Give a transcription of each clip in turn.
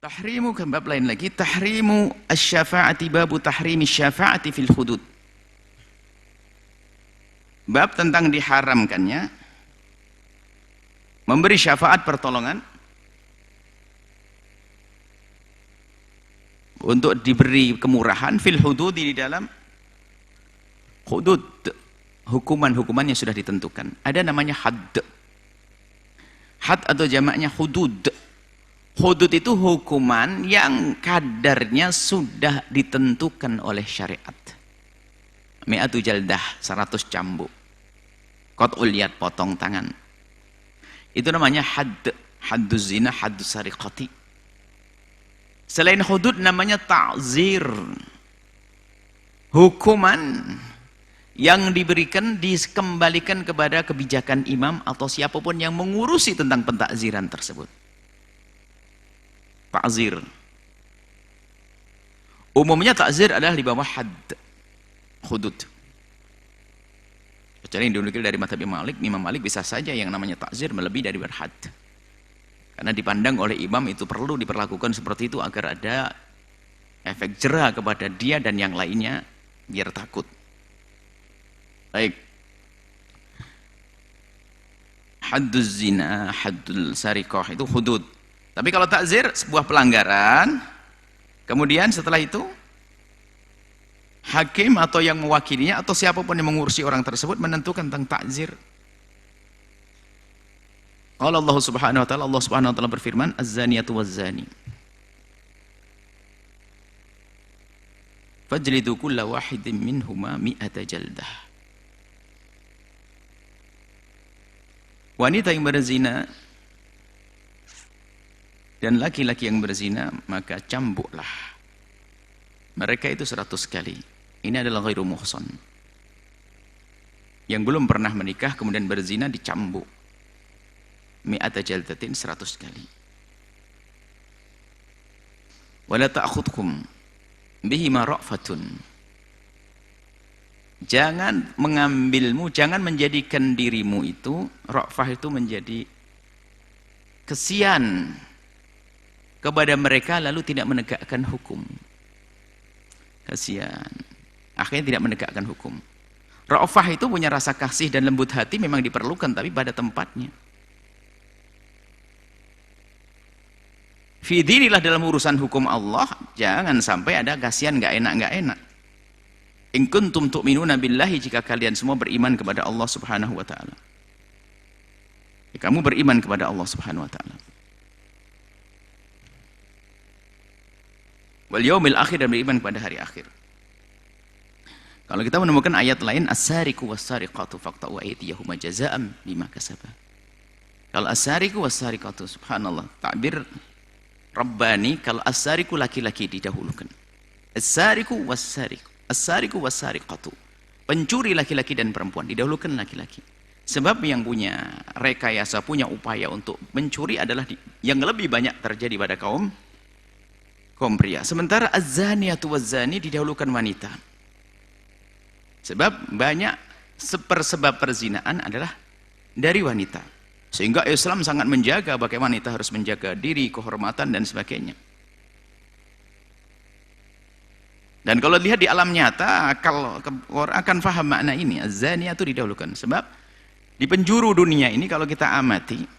Tahrimu kan bab lain lagi. Tahrimu asy-syafa'ati, babu tahrimi syafa'ati fil hudud. Bab tentang diharamkannya memberi syafaat pertolongan untuk diberi kemurahan fil hudud, di dalam hudud, hukuman-hukuman yang sudah ditentukan. Ada namanya had. Had atau jamaknya hudud. Hudud itu hukuman yang kadarnya sudah ditentukan oleh syariat. Mi'atu jaldah, 100 cambuk. Qat'ul yad, potong tangan. Itu namanya had. Hadduz zina, hadduz sariqati. Selain hudud namanya ta'zir. Hukuman yang diberikan dikembalikan kepada kebijakan imam atau siapapun yang mengurusi tentang pentakziran tersebut. Ta'zir. Umumnya ta'zir adalah di bawah had, hudud. Kecuali yang dinukil dari mazhab Imam Malik bisa saja yang namanya ta'zir melebihi dari had. Karena dipandang oleh imam itu perlu diperlakukan seperti itu agar ada efek jera kepada dia dan yang lainnya biar takut. Baik. Hadduz zina, haddul sariqah itu hudud. Tapi kalau takzir sebuah pelanggaran, kemudian setelah itu hakim atau yang mewakilinya atau siapapun yang mengurusi orang tersebut menentukan tentang takzir. Qala Allah Subhanahu wa taala berfirman, az-zaniyatu waz-zani fajlidu kulla wahidin minhuma mi'ata jaldah. Wanita yang berzina dan laki-laki yang berzina, maka cambuklah mereka itu 100 kali. Ini adalah ghairu muhsan, yang belum pernah menikah kemudian berzina, dicambuk mi'ata jaldatin, 100 kali. Wala ta'khudhukum bihima ra'fatun, jangan mengambilmu, jangan menjadikan dirimu itu, ra'fah itu menjadi kesian kepada mereka lalu tidak menegakkan hukum. Kasihan, akhirnya tidak menegakkan hukum. Ra'fah itu punya rasa kasih dan lembut hati memang diperlukan, tapi pada tempatnya. Fi dinilah, dalam urusan hukum Allah jangan sampai ada kasihan, nggak enak. In kuntum tu'minuna billahi, jika kalian semua beriman kepada Allah Subhanahu wa taala. Kamu beriman kepada Allah Subhanahu wa taala. Wal yaumil akhir, dan beriman kepada hari akhir. Kalau kita menemukan ayat lain, as-sariqu was-sariqatu faqta'u aydiyahuma jazaa'an bima kasaba. Kalau as-sariqu was-sariqatu, subhanallah, takbir Rabbani, kalau as-sariqu laki-laki didahulukan. As-sariqu was-sariq, as-sariqu was-sariqatu, pencuri laki-laki dan perempuan didahulukan laki-laki. Sebab yang punya rekayasa, punya upaya untuk mencuri adalah yang lebih banyak terjadi pada kaum pria. Sementara az-zaniyatu waz-zani didahulukan wanita. Sebab banyak sebab perzinaan adalah dari wanita. Sehingga Islam sangat menjaga bagaimana wanita harus menjaga diri, kehormatan dan sebagainya. Dan kalau lihat di alam nyata, kalau orang akan faham makna ini, az-zaniyatu didahulukan. Sebab di penjuru dunia ini kalau kita amati,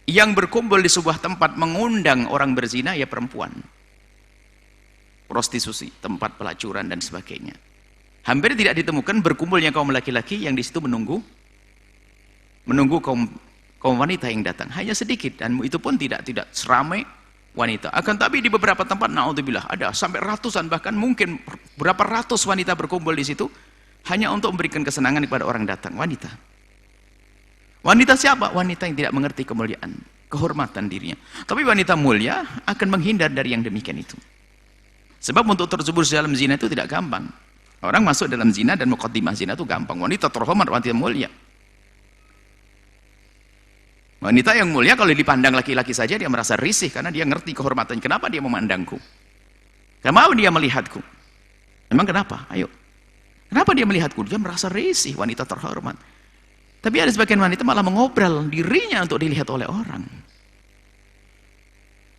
yang berkumpul di sebuah tempat mengundang orang berzina ya perempuan. Prostitusi, tempat pelacuran dan sebagainya. Hampir tidak ditemukan berkumpulnya kaum laki-laki yang di situ menunggu kaum wanita yang datang. Hanya sedikit, dan itu pun tidak seramai wanita. Akan tapi di beberapa tempat, naudzubillah, ada sampai ratusan, bahkan mungkin berapa ratus wanita berkumpul di situ hanya untuk memberikan kesenangan kepada orang datang. Wanita siapa? Wanita yang tidak mengerti kemuliaan, kehormatan dirinya. Tapi wanita mulia akan menghindar dari yang demikian itu. Sebab untuk terjebur dalam zina itu tidak gampang. Orang masuk dalam zina dan muqaddimah zina itu gampang. Wanita terhormat, wanita mulia. Wanita yang mulia kalau dipandang laki-laki saja dia merasa risih karena dia ngerti kehormatan. Kenapa dia memandangku? Kenapa dia melihatku? Memang kenapa? Ayo. Kenapa dia melihatku? Dia merasa risih, wanita terhormat. Tapi ada sebagian wanita malah mengobrol dirinya untuk dilihat oleh orang.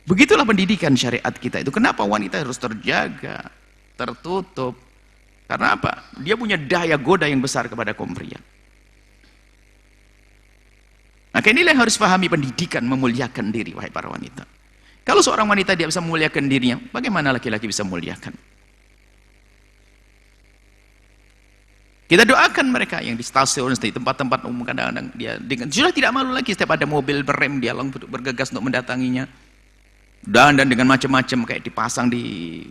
Begitulah pendidikan syariat kita itu. Kenapa wanita harus terjaga, tertutup? Karena apa? Dia punya daya goda yang besar kepada kaum pria. Maka inilah yang harus pahami pendidikan memuliakan diri, wahai para wanita. Kalau seorang wanita dia bisa memuliakan dirinya, bagaimana laki-laki bisa memuliakan? Kita doakan mereka yang di stasiun, di tempat-tempat umum, kadang-kadang dia dengan sudah tidak malu lagi setiap ada mobil berrem dia langsung bergegas untuk mendatanginya. Dan dengan macam-macam kayak dipasang di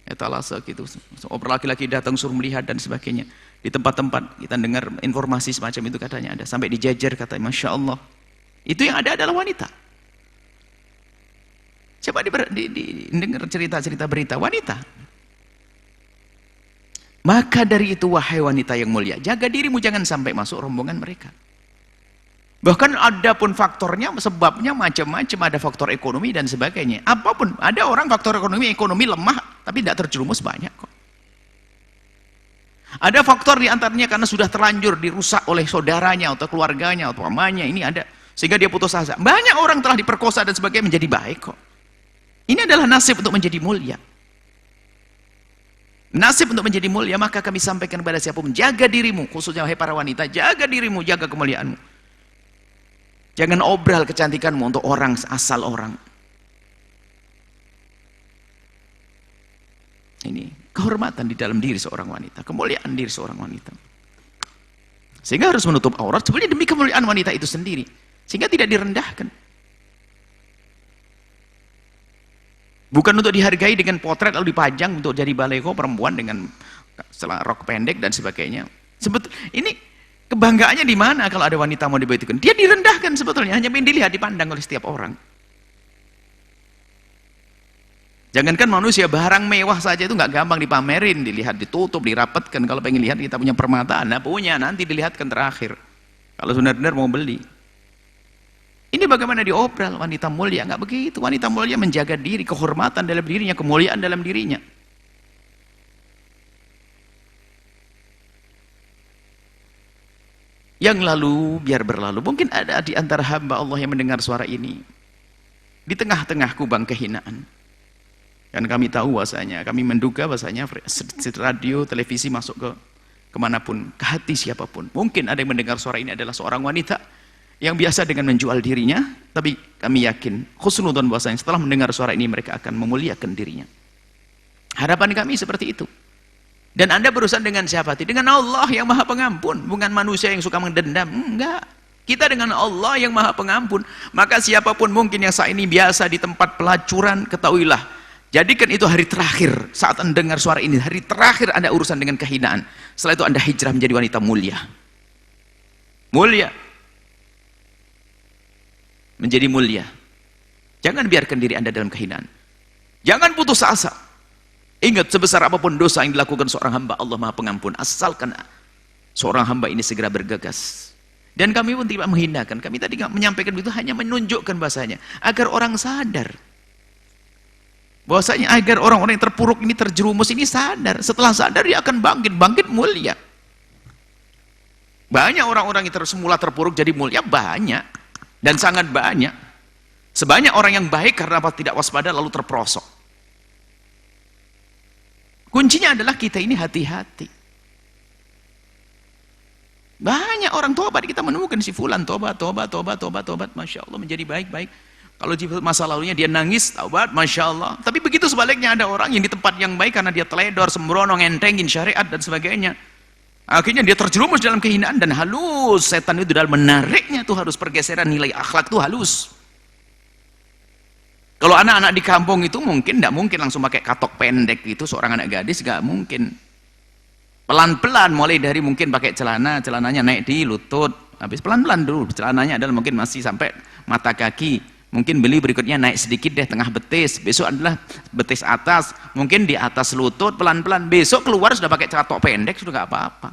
etalase gitu. Seorang laki-laki datang suruh melihat dan sebagainya. Di tempat-tempat kita dengar informasi semacam itu katanya ada. Sampai dijajar katanya, Masya Allah. Itu yang ada adalah wanita. Coba dengar cerita-cerita berita wanita. Maka dari itu wahai wanita yang mulia, jaga dirimu jangan sampai masuk rombongan mereka. Bahkan ada pun faktornya, sebabnya macam-macam, ada faktor ekonomi dan sebagainya. Apapun, ada orang faktor ekonomi lemah, tapi tidak terjerumus banyak kok. Ada faktor diantaranya karena sudah terlanjur dirusak oleh saudaranya atau keluarganya atau pamannya, ini ada sehingga dia putus asa. Banyak orang telah diperkosa dan sebagainya menjadi baik kok. Ini adalah nasib untuk menjadi mulia. Nasib untuk menjadi mulia, maka kami sampaikan kepada siapapun, jaga dirimu, khususnya wahai para wanita, jaga dirimu, jaga kemuliaanmu. Jangan obral kecantikanmu untuk orang, asal orang. Ini kehormatan di dalam diri seorang wanita, kemuliaan diri seorang wanita. Sehingga harus menutup aurat sebenarnya demi kemuliaan wanita itu sendiri, sehingga tidak direndahkan. Bukan untuk dihargai dengan potret lalu dipajang untuk jadi baleko perempuan dengan rok pendek dan sebagainya. Ini kebanggaannya di mana kalau ada wanita mau dibegitukan? Dia direndahkan sebetulnya, hanya ingin dilihat, dipandang oleh setiap orang. Jangankan manusia, barang mewah saja itu nggak gampang dipamerin, dilihat, ditutup, dirapatkan. Kalau pengen lihat kita punya permata, nah punya, nanti dilihatkan terakhir. Kalau benar-benar mau beli. Ini bagaimana diobral wanita mulia? Enggak begitu. Wanita mulia menjaga diri, kehormatan dalam dirinya, kemuliaan dalam dirinya. Yang lalu biar berlalu. Mungkin ada di antara hamba Allah yang mendengar suara ini di tengah-tengah kubang kehinaan. Dan kami tahu bahasanya, kami menduga bahasanya radio, televisi masuk ke kemanapun, ke hati siapapun. Mungkin ada yang mendengar suara ini adalah seorang wanita yang biasa dengan menjual dirinya, tapi kami yakin khusnudzon bahwasanya setelah mendengar suara ini mereka akan memuliakan dirinya. Harapan kami seperti itu. Dan Anda berurusan dengan siapa? Dengan Allah yang Maha Pengampun, bukan manusia yang suka mendendam. Enggak. Kita dengan Allah yang Maha Pengampun. Maka siapapun mungkin yang saat ini biasa di tempat pelacuran, ketahuilah, jadikan itu hari terakhir saat Anda dengar suara ini, hari terakhir Anda urusan dengan kehinaan. Setelah itu Anda hijrah menjadi wanita mulia. Mulia. Menjadi mulia. Jangan biarkan diri Anda dalam kehinaan. Jangan putus asa. Ingat, sebesar apapun dosa yang dilakukan seorang hamba Allah Maha Pengampun, asalkan seorang hamba ini segera bergegas. Dan kami pun tidak menghinakan. Kami tadi menyampaikan itu hanya menunjukkan bahasanya agar orang sadar. Bahwasanya agar orang-orang yang terpuruk ini, terjerumus ini sadar. Setelah sadar dia akan bangkit mulia. Banyak orang-orang yang semula terpuruk jadi mulia, banyak. Dan sangat banyak. Sebanyak orang yang baik karena tidak waspada lalu terperosok. Kuncinya adalah kita ini hati-hati. Banyak orang tobat, kita menemukan si fulan tobat, Masya Allah menjadi baik-baik. Kalau di masa lalunya dia nangis, taubat, Masya Allah. Tapi begitu sebaliknya ada orang yang di tempat yang baik karena dia teledor, sembrono, ngentengin syariat dan sebagainya. Akhirnya dia terjerumus dalam kehinaan dan halus. Setan itu dalam menariknya tuh harus pergeseran nilai akhlak tuh halus. Kalau anak-anak di kampung itu mungkin tidak mungkin langsung pakai katok pendek gitu, seorang anak gadis nggak mungkin. Pelan-pelan mulai dari mungkin pakai celananya naik di lutut, habis pelan-pelan dulu, celananya adalah mungkin masih sampai mata kaki. Mungkin beli berikutnya naik sedikit deh tengah betis, besok adalah betis atas, mungkin di atas lutut pelan-pelan, besok keluar sudah pakai katok pendek sudah nggak apa-apa.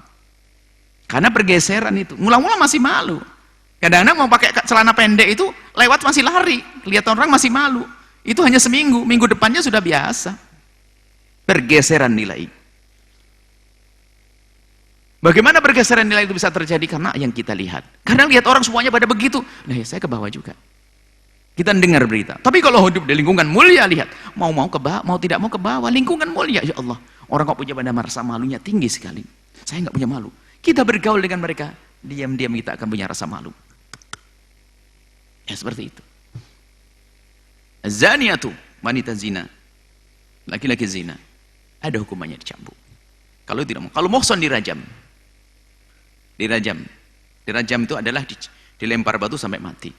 Karena pergeseran itu, mula-mula masih malu. Kadang-kadang mau pakai celana pendek itu lewat masih lari, lihat orang masih malu. Itu hanya seminggu, minggu depannya sudah biasa. Pergeseran nilai. Bagaimana pergeseran nilai itu bisa terjadi? Karena yang kita lihat. Karena lihat orang semuanya pada begitu, nah ya saya ke bawah juga. Kita dengar berita. Tapi kalau hidup di lingkungan mulia, lihat, mau ke bawah, mau tidak mau ke bawah, lingkungan mulia, ya Allah. Orang kok punya bandar rasa malunya tinggi sekali. Saya nggak punya malu. Kita bergaul dengan mereka, diam-diam kita akan punya rasa malu. Ya seperti itu. Zaniatu, wanita zina, laki-laki zina, ada hukumannya dicambuk. Kalau tidak mau, kalau muhsan dirajam. Dirajam itu adalah dilempar batu sampai mati.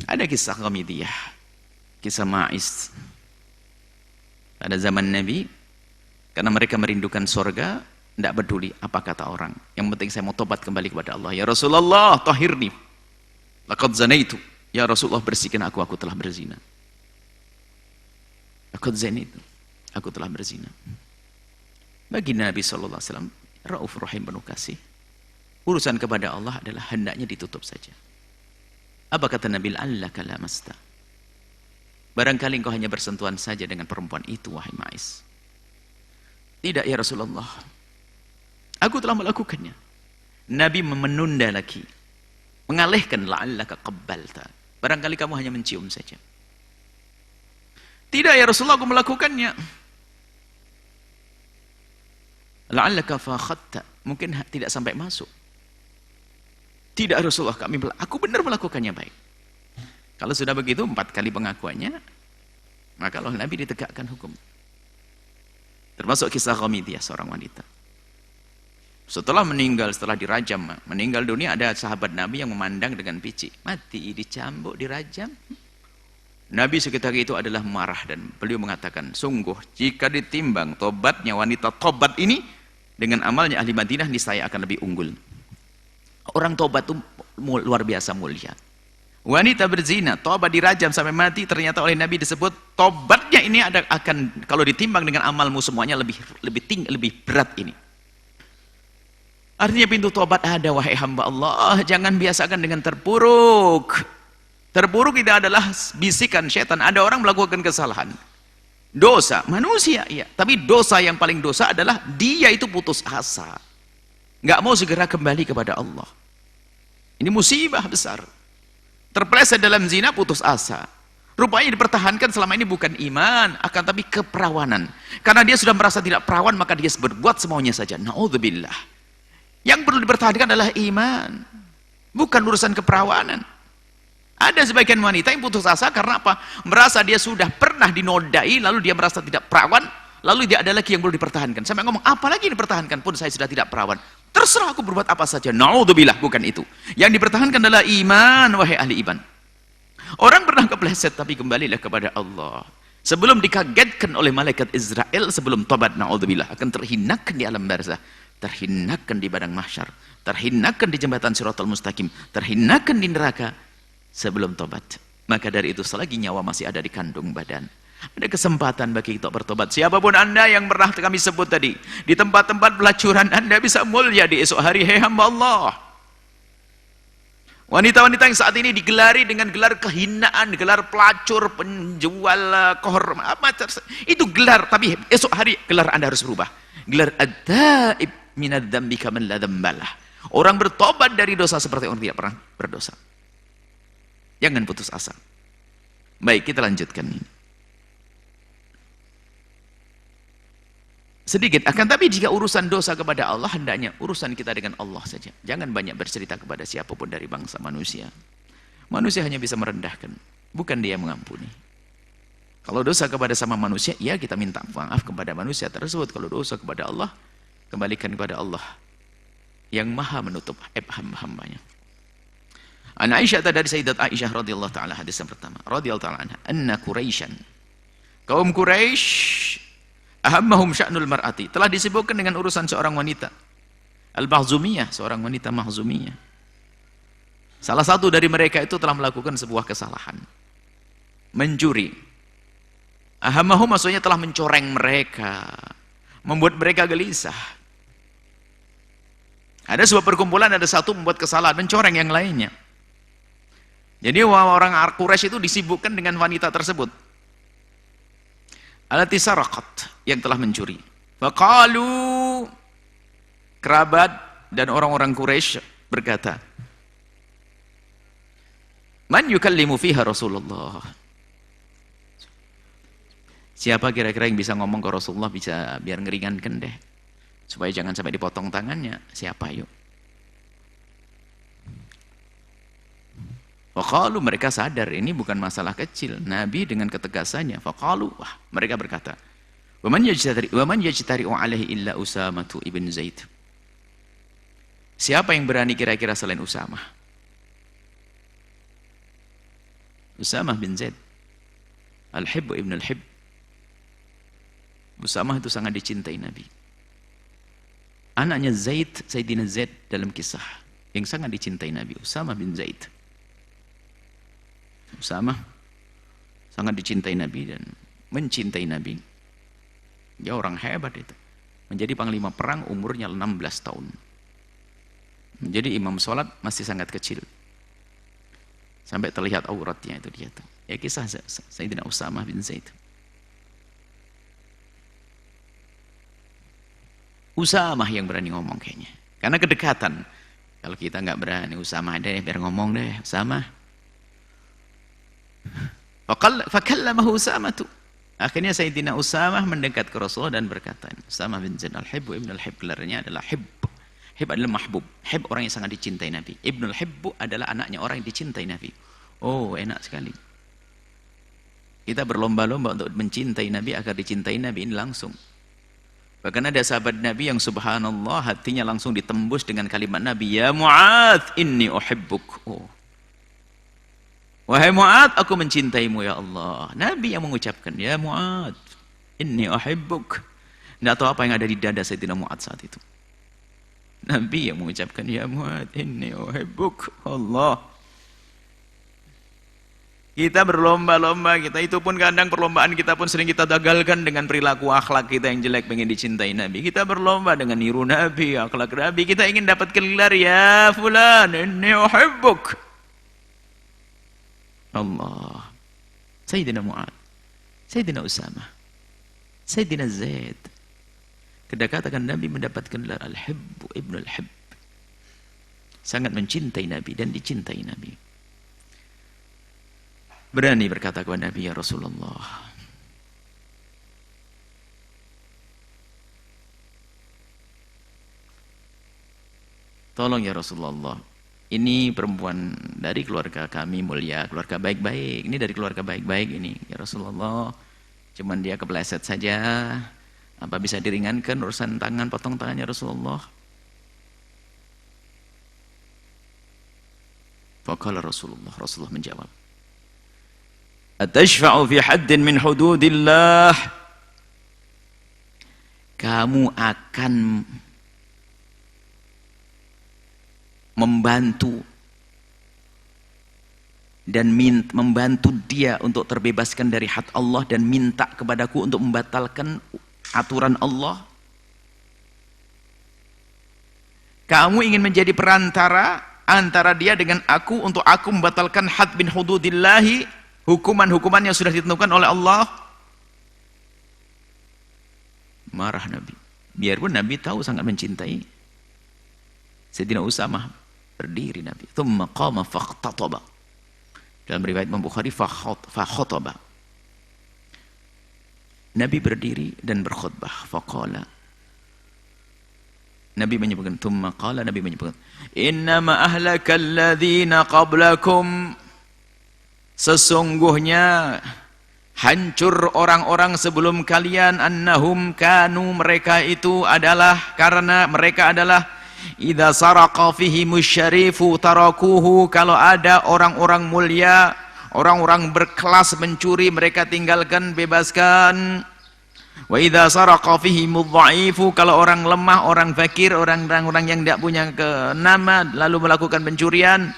Ada kisah Ghamidiyah, kisah Ma'is. Pada zaman Nabi, karena mereka merindukan surga, tidak peduli apa kata orang. Yang penting saya mau tobat kembali kepada Allah. Ya Rasulullah, tahirni. Laqad zanaitu. Ya Rasulullah, bersihkan aku telah berzina. Laqad zanaitu. Aku telah berzina. Bagi Nabi SAW, Rauf Rahim penuh kasih. Urusan kepada Allah adalah hendaknya ditutup saja. Apa kata Nabi? La'allaka lamasta. Barangkali engkau hanya bersentuhan saja dengan perempuan itu, wahai Ma'is. Tidak ya Rasulullah. Aku telah melakukannya. Nabi menunda lagi. Mengalihkan la'allaka qabbalta. Barangkali kamu hanya mencium saja. Tidak ya Rasulullah, aku melakukannya. La'allaka fakhatta. Mungkin tidak sampai masuk. Tidak Rasulullah, aku benar melakukannya baik. Kalau sudah begitu 4 kali pengakuannya, maka Allah Nabi ditegakkan hukum. Termasuk kisah Ghamidiyah, seorang wanita. Setelah meninggal, setelah dirajam, meninggal dunia, ada sahabat Nabi yang memandang dengan picik. Mati, dicambuk, dirajam. Nabi sekitar itu adalah marah dan beliau mengatakan, sungguh jika ditimbang tobatnya wanita tobat ini dengan amalnya ahli Madinah, niscaya akan lebih unggul. Orang tobat itu luar biasa mulia. Wanita berzina, tobat dirajam sampai mati, ternyata oleh Nabi disebut tobatnya ini akan kalau ditimbang dengan amalmu semuanya lebih tinggi, lebih berat ini. Artinya pintu tobat ada, wahai hamba Allah. Jangan biasakan dengan terpuruk. Terpuruk tidak adalah bisikan setan. Ada orang melakukan kesalahan, dosa manusia, iya. Tapi dosa yang paling dosa adalah dia itu putus asa, nggak mau segera kembali kepada Allah. Ini musibah besar. Terpeleset dalam zina, putus asa. Rupanya dipertahankan selama ini bukan iman, akan tapi keperawanan. Karena dia sudah merasa tidak perawan, maka dia berbuat semaunya saja. Na'udzubillah. Yang perlu dipertahankan adalah iman, bukan urusan keperawanan. Ada sebagian wanita yang putus asa karena apa? Merasa dia sudah pernah dinodai, lalu dia merasa tidak perawan, lalu dia ada lagi yang perlu dipertahankan. Sampai ngomong, apalagi dipertahankan pun saya sudah tidak perawan. Terserah aku berbuat apa saja. Na'udzubillah, bukan itu. Yang dipertahankan adalah iman, wahai ahli iman. Orang pernah kepleset, tapi kembalilah kepada Allah. Sebelum dikagetkan oleh malaikat Israel, sebelum tobat, na'udzubillah, akan terhinakan di alam barzah, terhinakan di padang mahsyar, terhinakan di jembatan Shiratal Mustaqim, terhinakan di neraka sebelum tobat. Maka dari itu, selagi nyawa masih ada di kandung badan, ada kesempatan bagi kita bertobat. Siapapun Anda yang pernah kami sebut tadi, di tempat-tempat pelacuran Anda bisa mulia di esok hari, hei hamba Allah. Wanita-wanita yang saat ini digelari dengan gelar kehinaan, gelar pelacur, penjual, kehormatan, itu gelar, tapi esok hari gelar Anda harus berubah. Gelar ad-daib minad dzambi kaman la dzambalah. Orang bertobat dari dosa seperti orang tidak pernah berdosa. Jangan putus asa. Baik, kita lanjutkan ini. Sedikit, akan tapi jika urusan dosa kepada Allah, hendaknya urusan kita dengan Allah saja. Jangan banyak bercerita kepada siapapun dari bangsa manusia. Manusia hanya bisa merendahkan, bukan dia mengampuni. Kalau dosa kepada sama manusia, ya kita minta maaf kepada manusia tersebut. Kalau dosa kepada Allah, kembalikan kepada Allah yang maha menutup aib hamba-hambanya. An Aisyah, dari Sayyidat Aisyah radhiyallahu taala, hadis yang pertama, radhiyallahu taala anha, anna Quraisyan, kaum Quraisy, ahammahum sya'nul mar'ati, telah disibukkan dengan urusan seorang wanita, al-Makhzumiyah, seorang wanita Makhzumiyah. Salah satu dari mereka itu telah melakukan sebuah kesalahan, mencuri. Ahammahum maksudnya telah mencoreng mereka, membuat mereka gelisah. Ada sebuah perkumpulan, ada satu membuat kesalahan, mencoreng yang lainnya. Jadi orang Quraisy itu disibukkan dengan wanita tersebut, alati saraqat, yang telah mencuri. Faqalu, kerabat dan orang-orang Quraisy berkata, Man yukallimu fiha Rasulullah. Siapa kira-kira yang bisa ngomong ke Rasulullah, bisa biar ngeringankan deh, supaya jangan sampai dipotong tangannya? Siapa yuk? Faqalu, mereka sadar ini bukan masalah kecil. Nabi dengan ketegasannya, faqalu, wah, mereka berkata, wa man yajtari'u alaihi illa Usamatu ibn Zaid. Siapa yang berani kira-kira selain Usamah? Usamah bin Zaid, Al-Hibb ibn Al-Hibb. Usamah itu sangat dicintai Nabi. Anaknya Zaid, Sayyidina Zaid dalam kisah yang sangat dicintai Nabi, Usamah bin Zaid. Usamah sangat dicintai Nabi dan mencintai Nabi. Dia orang hebat itu. Menjadi panglima perang umurnya 16 tahun. Menjadi imam sholat masih sangat kecil. Sampai terlihat auratnya itu dia tuh. Ya kisah Sayyidina Usamah bin Zaid. Usamah yang berani ngomong kayaknya. Karena kedekatan. Kalau kita nggak berani, Usamah deh biar ngomong deh, Usamah. Fakallamahu Usamatu. Akhirnya Sayyidina Usamah mendekat ke Rasulullah dan berkata, Usamah bin Zaid Al-Hibb ibn Al-Hibb, gelarnya adalah Hibb. Hibb adalah mahbub. Hibb orang yang sangat dicintai Nabi. Ibn Al-Hibb adalah anaknya orang yang dicintai Nabi. Oh, enak sekali. Kita berlomba-lomba untuk mencintai Nabi agar dicintai Nabi ini langsung. Bahkan ada sahabat Nabi yang subhanallah hatinya langsung ditembus dengan kalimat Nabi, ya Mu'adz inni uhibbuk. Oh. Wahai Mu'adz, aku mencintaimu ya Allah. Nabi yang mengucapkan, ya Mu'adz inni uhibbuk. Tidak tahu apa yang ada di dada Sayyidina Mu'adz saat itu. Nabi yang mengucapkan, ya Mu'adz inni uhibbuk. Allah. Kita berlomba-lomba, kita itu pun kadang perlombaan kita pun sering kita gagalkan dengan perilaku akhlak kita yang jelek, pengen dicintai Nabi. Kita berlomba dengan niru Nabi, akhlak Nabi. Kita ingin dapat gelar, ya fulan inni uhibbuk. Allah. Sayyidina Mu'adz, Sayyidina Usamah, Sayyidina Zaid. Kedekatan Nabi mendapatkan gelar Al-Hibb ibn Al-Hibb. Sangat mencintai Nabi dan dicintai Nabi. Berani berkata kepada Nabi, ya Rasulullah, tolong ya Rasulullah, ini perempuan dari keluarga kami mulia, keluarga baik-baik, ini dari keluarga baik-baik ini, ya Rasulullah, cuman dia kepleset saja, apa bisa diringankan urusan tangan, potong tangannya Rasulullah? Faqala Rasulullah menjawab, atashfa'u fi haddin min hududillah. Kamu akan membantu dan membantu dia untuk terbebaskan dari had Allah dan minta kepadaku untuk membatalkan aturan Allah. Kamu ingin menjadi perantara antara dia dengan aku untuk aku membatalkan had min hududillahi, hukuman-hukuman yang sudah ditentukan oleh Allah. Marah Nabi. Biarpun Nabi tahu sangat mencintai Sayyidina Usamah, berdiri Nabi. Thumma qama faqtataba. Dalam riwayat Imam Bukhari fakhataba. Nabi berdiri dan berkhutbah. Faqala. Nabi menyebutkan, thumma qala, Nabi menyebutkan, innama ahlakal ladzina qablakum. Sesungguhnya hancur orang-orang sebelum kalian, annahum kanu, mereka itu adalah, karena mereka adalah, idza saraqa fihimus syarifu tarakuhu, kalau ada orang-orang mulia, orang-orang berkelas mencuri, mereka tinggalkan, bebaskan. Wa idza saraqa fihimudh dha'ifu, kalau orang lemah, orang fakir, orang-orang yang tidak punya nama lalu melakukan pencurian,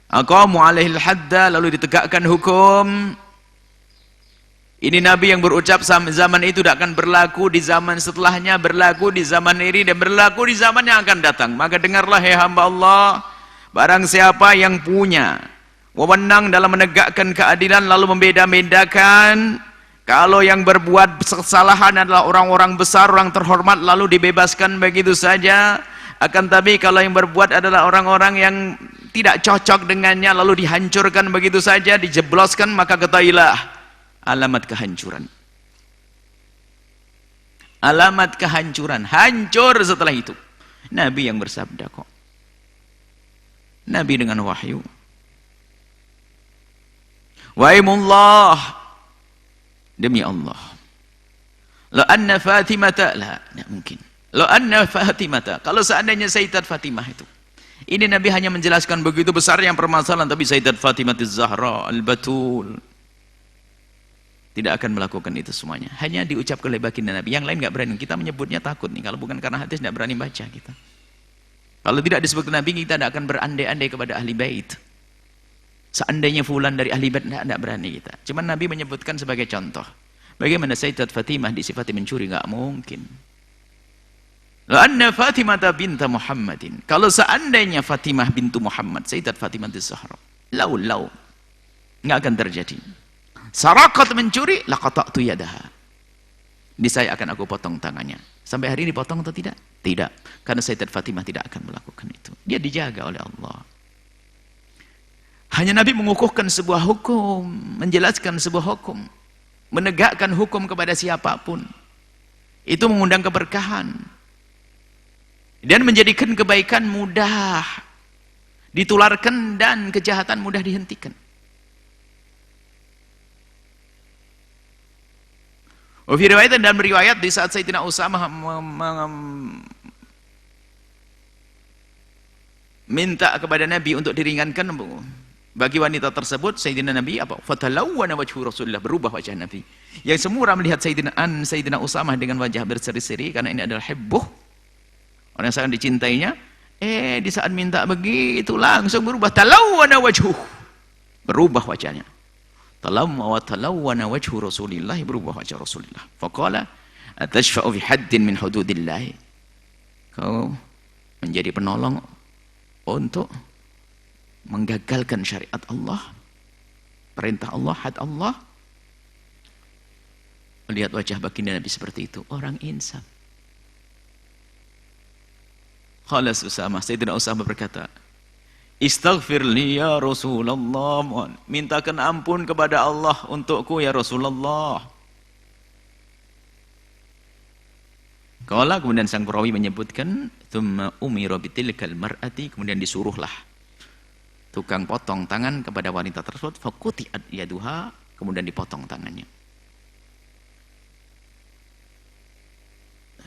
aqamu alaihil hadda, lalu ditegakkan hukum. Ini Nabi yang berucap zaman itu tidak akan berlaku di zaman setelahnya, berlaku di zaman ini dan berlaku di zaman yang akan datang. Maka dengarlah hai hamba Allah, barang siapa yang punya wewenang dalam menegakkan keadilan lalu membeda-bedakan, kalau yang berbuat kesalahan adalah orang-orang besar, orang terhormat, lalu dibebaskan begitu saja. Akan tapi kalau yang berbuat adalah orang-orang yang tidak cocok dengannya lalu dihancurkan begitu saja, dijebloskan, maka ketahuilah alamat kehancuran. Alamat kehancuran, hancur setelah itu. Nabi yang bersabda kok. Nabi dengan wahyu. Waimullah, demi Allah. La anna Fatimata, la mungkin. La anna Fatimata, kalau seandainya Sayyidat Fatimah itu. Ini Nabi hanya menjelaskan begitu besar yang permasalahan, tapi Sayyidat Fatimah Az-Zahra Al-Batul tidak akan melakukan itu semuanya. Hanya diucapkan oleh baginda Nabi. Yang lain nggak berani. Kita menyebutnya takut nih. Kalau bukan karena hadis, tidak berani baca kita. Kalau tidak disebut Nabi, kita tidak akan berandai-andai kepada ahli bait. Seandainya fulan dari ahli bait, tidak berani kita. Cuma Nabi menyebutkan sebagai contoh. Bagaimana Sayyidat Fatimah disifati mencuri? Nggak mungkin. La anna Fatimah binta Muhammadin. Kalau seandainya Fatimah bintu Muhammad, Sayyidat Fatimah Az-Zahra, lau, nggak akan terjadi. Sarakat mencuri, laqata'tu yadaha. Saya akan aku potong tangannya. Sampai hari ini potong atau tidak? Tidak. Karena Sayyidat Fatimah tidak akan melakukan itu. Dia dijaga oleh Allah. Hanya Nabi mengukuhkan sebuah hukum, menjelaskan sebuah hukum, menegakkan hukum kepada siapapun. Itu mengundang keberkahan. Dan menjadikan kebaikan mudah ditularkan dan kejahatan mudah dihentikan. Fi riwayat, dan riwayat di saat Sayyidina Usamah minta kepada Nabi untuk diringankan bagi wanita tersebut, Sayyidina Nabi apa? Fatalawwana wajhu Rasulullah, berubah wajah Nabi. Yang semua orang melihat Sayyidina Usamah dengan wajah berseri-seri karena ini adalah hibbuh, orang yang sangat dicintainya. Di saat minta begitu langsung berubah, talawwana wajhuh, berubah wajahnya. Talawwana wajhu Rasulillah, berubah wajah Rasulullah. Faqala atashfa'u fi haddin min hududillah, kau menjadi penolong untuk menggagalkan syariat Allah, perintah Allah, had Allah. Melihat wajah baginda Nabi seperti itu, orang insaf. Khalas Usamah, Sayyidina Usamah berkata, istaghfir li ya Rasulullah, mintakan ampun kepada Allah untukku ya Rasulullah. Kala kemudian sang perawi menyebutkan, thumma umira bitilkal mar'ati, kemudian disuruhlah tukang potong tangan kepada wanita tersebut, faquti'at yaduha, kemudian dipotong tangannya.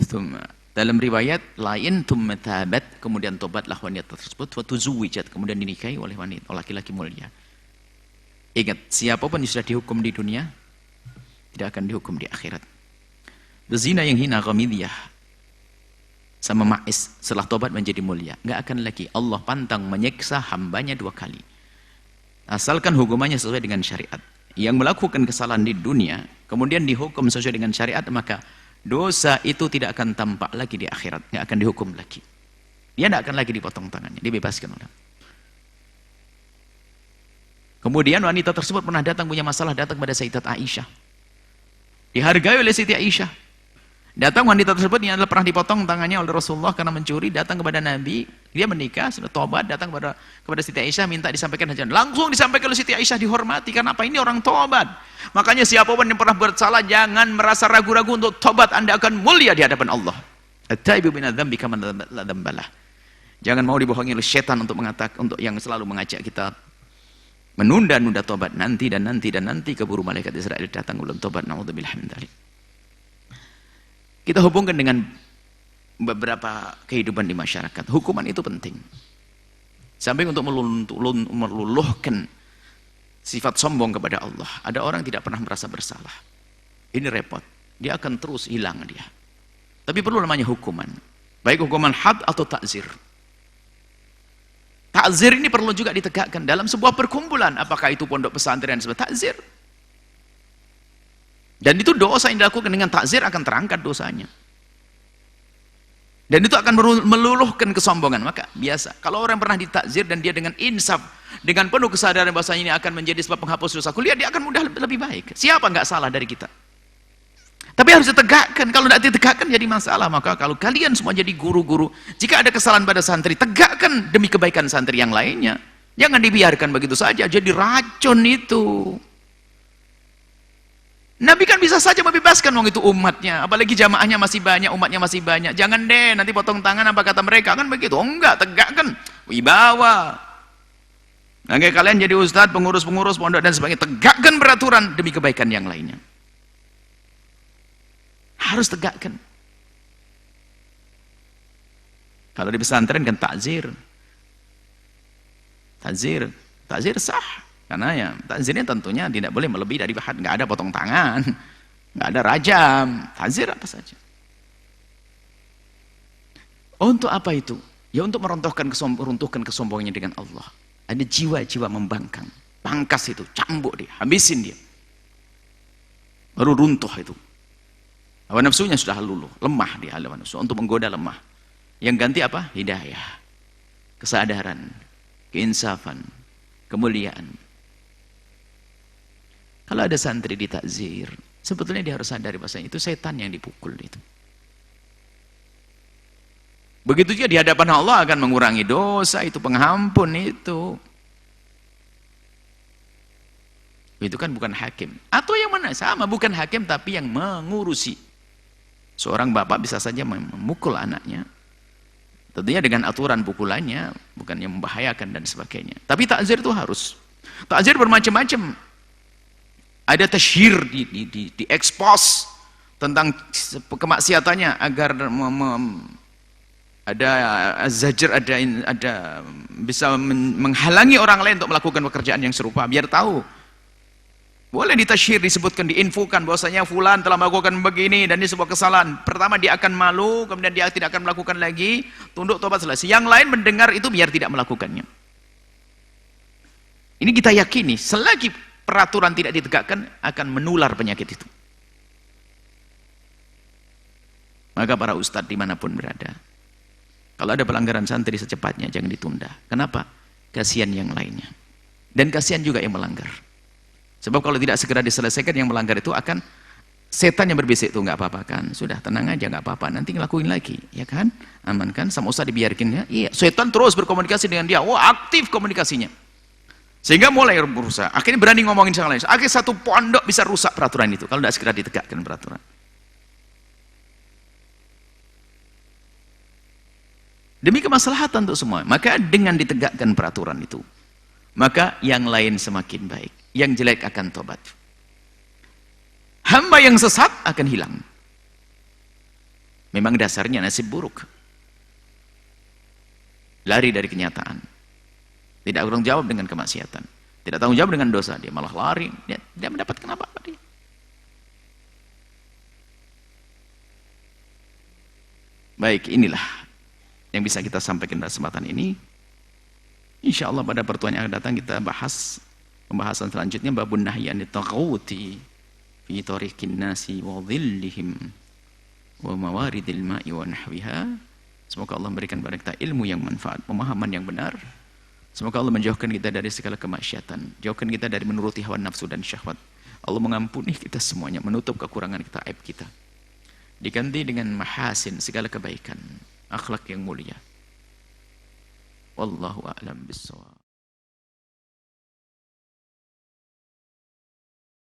Thumma, dalam riwayat lain, thumma tabat, kemudian tobatlah wanita tersebut, wa tuzuwijat, kemudian dinikahi oleh wanita, laki-laki mulia. Ingat, siapapun yang sudah dihukum di dunia tidak akan dihukum di akhirat. Bezina yang hina ghamidiyah sama Ma'is setelah tobat menjadi mulia, nggak akan lagi Allah pantang menyiksa hambanya 2 kali. Asalkan hukumannya sesuai dengan syariat. Yang melakukan kesalahan di dunia kemudian dihukum sesuai dengan syariat, maka dosa itu tidak akan tampak lagi di akhirat, nggak akan dihukum lagi. Dia tidak akan lagi dipotong tangannya, dibebaskan oleh. Kemudian wanita tersebut pernah punya masalah datang pada Sayyidat Aisyah. Dihargai oleh Siti Aisyah. Datang wanita tersebut yang adalah pernah dipotong tangannya oleh Rasulullah karena mencuri, datang kepada Nabi, dia menikah, sudah tobat, datang kepada Siti Aisyah minta disampaikan hajat. Langsung disampaikan oleh Siti Aisyah, dihormati, karena apa? Ini orang tobat. Makanya siapapun yang pernah bersalah jangan merasa ragu-ragu untuk tobat, Anda akan mulia di hadapan Allah. At-taibu min adz-dzambi kaman la dzambalah. Jangan mau dibohongi oleh setan untuk yang selalu mengajak kita menunda-nunda tobat, nanti keburu malaikat Israel datang belum tobat, naudzubillah min dzalik. Kita hubungkan dengan beberapa kehidupan di masyarakat. Hukuman itu penting. Sampai untuk meluluhkan sifat sombong kepada Allah. Ada orang tidak pernah merasa bersalah. Ini repot. Dia akan terus hilang dia. Tapi perlu namanya hukuman. Baik hukuman had atau ta'zir. Ta'zir ini perlu juga ditegakkan dalam sebuah perkumpulan. Apakah itu pondok pesantren sebagai ta'zir? Dan itu dosa yang dilakukan dengan takzir akan terangkat dosanya. Dan itu akan meluluhkan kesombongan. Maka biasa, kalau orang pernah ditakzir dan dia dengan insaf, dengan penuh kesadaran bahwasanya ini akan menjadi sebab penghapus dosa kuliah, dia akan mudah lebih baik. Siapa nggak salah dari kita? Tapi harus ditegakkan. Kalau tidak ditegakkan jadi masalah. Maka kalau kalian semua jadi guru-guru, jika ada kesalahan pada santri, tegakkan demi kebaikan santri yang lainnya. Jangan dibiarkan begitu saja jadi racun itu. Nabi kan bisa saja membebaskan wong itu umatnya, apalagi jamaahnya masih banyak, umatnya masih banyak. Jangan deh nanti potong tangan apa kata mereka, kan begitu. Oh enggak, tegakkan wibawa. Nah, kalian jadi ustadz, pengurus-pengurus pondok dan sebagainya, tegakkan peraturan demi kebaikan yang lainnya. Harus tegakkan. Kalau di pesantren kan takzir. Takzir sah. Karena ya takzirnya tentunya tidak boleh melebihi dari had, nggak ada potong tangan, nggak ada rajam, takzir apa saja. Untuk apa itu? Ya untuk meruntuhkan kesombongannya dengan Allah. Ada jiwa-jiwa membangkang, pangkas itu, cambuk dia, habisin dia. Baru runtuh itu. Hawa nafsunya sudah luluh, lemah dia hawa nafsu, untuk menggoda lemah. Yang ganti apa? Hidayah, kesadaran, keinsafan, kemuliaan. Kalau ada santri ditakzir, sebetulnya dia harus sadari bahasanya itu setan yang dipukul itu. Begitu juga di hadapan Allah akan mengurangi dosa, itu penghampun itu. Itu kan bukan hakim. Atau yang mana? Sama, bukan hakim tapi yang mengurusi. Seorang bapak bisa saja memukul anaknya. Tentunya dengan aturan pukulannya, bukan yang membahayakan dan sebagainya. Tapi takzir itu harus. Takzir bermacam-macam. Ada tasyhir diekspos tentang kemaksiatannya agar ada zajr, ada bisa menghalangi orang lain untuk melakukan pekerjaan yang serupa, biar tahu. Boleh ditasyhir, disebutkan, diinfokan bahwasanya fulan telah melakukan begini dan ini sebuah kesalahan. Pertama dia akan malu, kemudian dia tidak akan melakukan lagi, tunduk tobat selesai. Yang lain mendengar itu biar tidak melakukannya. Ini kita yakini, selagi peraturan tidak ditegakkan akan menular penyakit itu. Maka para ustadz dimanapun berada, kalau ada pelanggaran santri secepatnya jangan ditunda. Kenapa? Kasihan yang lainnya. Dan kasihan juga yang melanggar. Sebab kalau tidak segera diselesaikan, yang melanggar itu akan setan yang berbisik itu, nggak apa-apa kan, sudah tenang aja, nggak apa-apa, nanti ngelakuin lagi, ya kan, aman kan, sama ustadz dibiarkin ya, iya, setan terus berkomunikasi dengan dia, wah aktif komunikasinya. Sehingga mulai berusaha, akhirnya berani ngomongin sama lain. Akhirnya satu pondok bisa rusak peraturan itu kalau tidak segera ditegakkan peraturan. Demi kemaslahatan untuk semua. Maka dengan ditegakkan peraturan itu, maka yang lain semakin baik, yang jelek akan tobat. Hamba yang sesat akan hilang. Memang dasarnya nasib buruk, lari dari kenyataan. Tidak tanggung jawab dengan kemaksiatan, tidak tanggung jawab dengan dosa, dia malah lari, dia tidak mendapatkan apa-apa dia. Baik, inilah yang bisa kita sampaikan pada kesempatan ini. Insya Allah pada pertemuan yang akan datang kita bahas pembahasan selanjutnya, babun nahyanit taghawuti fi tariqin nasi wa dhillihim wa mawaridil ma'i wa nahwiha. Semoga Allah memberikan kepada kita ilmu yang manfaat, pemahaman yang benar. Semoga Allah menjauhkan kita dari segala kemaksiatan, jauhkan kita dari menuruti hawa nafsu dan syahwat. Allah mengampuni kita semuanya, menutup kekurangan kita, aib kita. Diganti dengan mahasin, segala kebaikan, akhlak yang mulia. Wallahu a'lam bissawab.